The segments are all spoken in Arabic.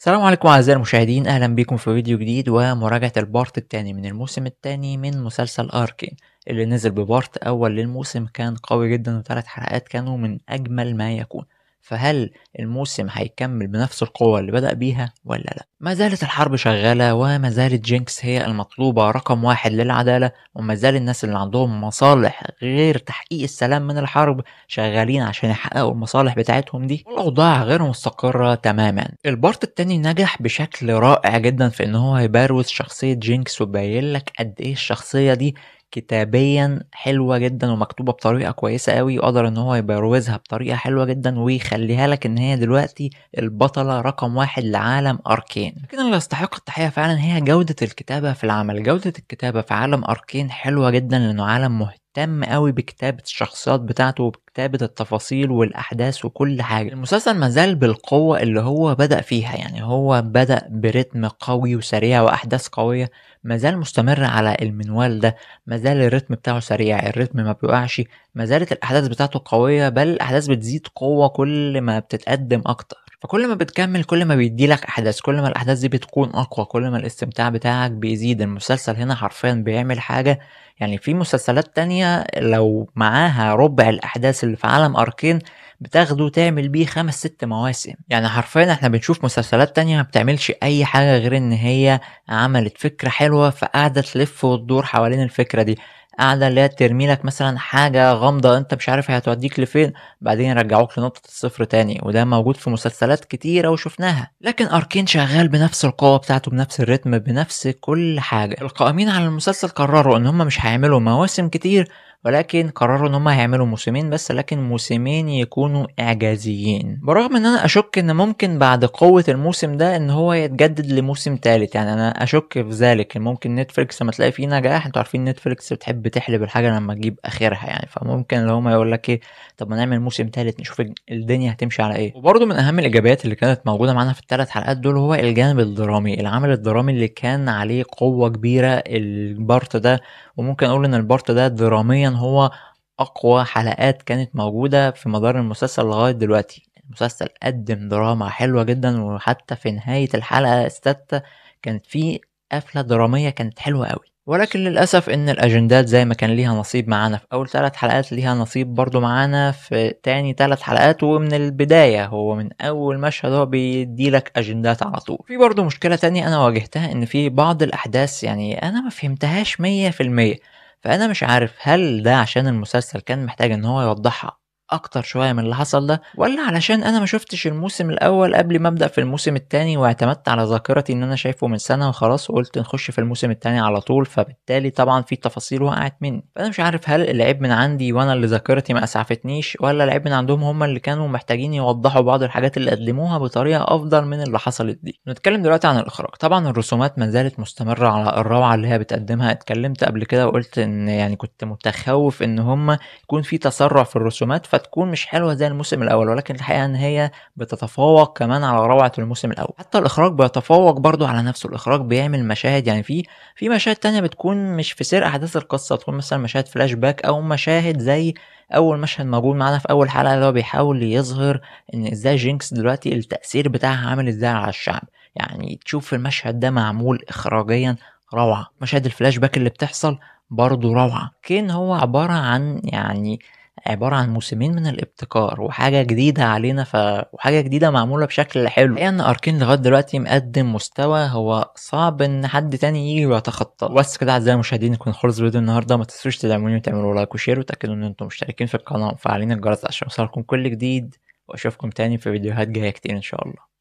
السلام عليكم أعزائي المشاهدين، أهلا بكم في فيديو جديد ومراجعة البارت التاني من الموسم التاني من مسلسل أركين اللي نزل ببارت أول للموسم. كان قوي جدا وثلاث حلقات كانوا من أجمل ما يكون. فهل الموسم هيكمل بنفس القوة اللي بدأ بيها ولا لأ؟ ما زالت الحرب شغالة وما زالت جينكس هي المطلوبة رقم واحد للعدالة، وما زال الناس اللي عندهم مصالح غير تحقيق السلام من الحرب شغالين عشان يحققوا المصالح بتاعتهم دي، والأوضاع غير مستقرة تماما. البارت التاني نجح بشكل رائع جدا في ان هو يبروز شخصية جينكس ويبين لك قد ايه الشخصية دي كتابيا حلوة جدا ومكتوبة بطريقة كويسة قوي، وقدر ان هو يبروزها بطريقة حلوة جدا ويخليها لك ان هي دلوقتي البطلة رقم واحد لعالم أركين. لكن اللي يستحق التحية فعلا هي جودة الكتابة في العمل. جودة الكتابة في عالم أركين حلوة جدا لأنه عالم مهتم قوي بكتابة الشخصيات بتاعته وبكتابة التفاصيل والأحداث وكل حاجة. المسلسل مازال بالقوة اللي هو بدأ فيها، يعني هو بدأ برتم قوي وسريع وأحداث قوية، مازال مستمر على المنوال ده، مازال الرتم بتاعه سريع، الرتم ما بيوقعش، مازالت الأحداث بتاعته قوية، بل الأحداث بتزيد قوة كل ما بتتقدم أكتر. فكل ما بتكمل كل ما بيديلك أحداث، كل ما الأحداث دي بتكون أقوى، كل ما الاستمتاع بتاعك بيزيد. المسلسل هنا حرفيا بيعمل حاجة يعني في مسلسلات تانية لو معاها ربع الأحداث اللي في عالم أركين بتاخده تعمل بيه 5 6 مواسم. يعني حرفيا احنا بنشوف مسلسلات تانية ما بتعملش أي حاجة غير إن هي عملت فكرة حلوة فقاعدة تلف وتدور حوالين الفكرة دي، قاعدة اللي هي ترمي لك مثلا حاجة غامضة انت مش عارف هي هتوديك لفين، بعدين يرجعوك لنقطة الصفر تاني، وده موجود في مسلسلات كتيرة وشفناها. لكن أركين شغال بنفس القوة بتاعته، بنفس الريتم، بنفس كل حاجة. القائمين على المسلسل قرروا ان هم مش هيعملوا مواسم كتير، ولكن قرروا ان هم هيعملوا موسمين بس، لكن موسمين يكونوا اعجازيين. برغم ان انا اشك ان ممكن بعد قوة الموسم ده ان هو يتجدد لموسم تالت، يعني انا اشك في ذلك. ممكن نتفليكس لما تلاقي فيه نجاح، انتوا عارفين نتفليكس بتحب تحلب الحاجة لما تجيب اخرها يعني، فممكن لو هما يقول لك ايه، طب ما نعمل موسم تالت نشوف الدنيا هتمشي على ايه. وبرضه من اهم الايجابيات اللي كانت موجودة معانا في الثلاث حلقات دول هو الجانب الدرامي، العمل الدرامي اللي كان عليه قوة كبيرة البارت ده. وممكن اقول ان البارت ده دراميا هو اقوى حلقات كانت موجودة في مدار المسلسل لغاية دلوقتي. المسلسل قدم دراما حلوة جدا، وحتى في نهاية الحلقة الستة كانت في قفلة درامية كانت حلوة قوي. ولكن للأسف إن الأجندات زي ما كان ليها نصيب معانا في أول 3 حلقات ليها نصيب برضو معانا في تاني 3 حلقات. ومن البداية هو من أول مشهد هو بيديلك أجندات على طول. في برضو مشكلة تانية أنا واجهتها، إن في بعض الأحداث يعني أنا ما فهمتهاش 100%. فأنا مش عارف هل ده عشان المسلسل كان محتاج إن هو يوضحها اكتر شويه من اللي حصل ده، ولا علشان انا ما شفتش الموسم الاول قبل ما ابدا في الموسم التاني واعتمدت على ذاكرتي ان انا شايفه من سنه وخلاص وقلت نخش في الموسم التاني على طول، فبالتالي طبعا في تفاصيل وقعت مني. فانا مش عارف هل العيب من عندي وانا اللي ذاكرتي ما اسعفتنيش، ولا العيب من عندهم هم اللي كانوا محتاجين يوضحوا بعض الحاجات اللي قدموها بطريقه افضل من اللي حصلت دي. نتكلم دلوقتي عن الاخراج. طبعا الرسومات ما زالت مستمره على الروعه اللي هي بتقدمها. اتكلمت قبل كده وقلت ان يعني كنت متخوف ان هم يكون في تسرع في الرسومات فتكون مش حلوه زي الموسم الاول، ولكن الحقيقه ان هي بتتفوق كمان على روعه الموسم الاول. حتى الاخراج بيتفوق برضو على نفسه. الاخراج بيعمل مشاهد يعني في مشاهد تانية بتكون مش في سير احداث القصه، تكون مثلا مشاهد فلاش باك او مشاهد زي اول مشهد موجود معانا في اول حلقه اللي هو بيحاول يظهر ان ازاي جينكس دلوقتي التاثير بتاعها عامل ازاي على الشعب. يعني تشوف المشهد ده معمول اخراجيا روعه. مشاهد الفلاش باك اللي بتحصل برضه روعة. كان هو عبارة عن يعني عبارة عن موسمين من الابتكار وحاجة جديدة علينا وحاجة جديدة معمولة بشكل حلو. يعني أركين لغاية دلوقتي مقدم مستوى هو صعب إن حد تاني يجي ويتخطى. بس كده أعزائي المشاهدين يكون خلص فيديو النهاردة. ما تنسوش تدعموني وتعملوا لايك وشير، وتأكدوا إن أنتم مشتركين في القناة ومفعلين الجرس عشان يوصلكم كل جديد. وأشوفكم تاني في فيديوهات جاية كتير إن شاء الله.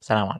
سلام عليكم.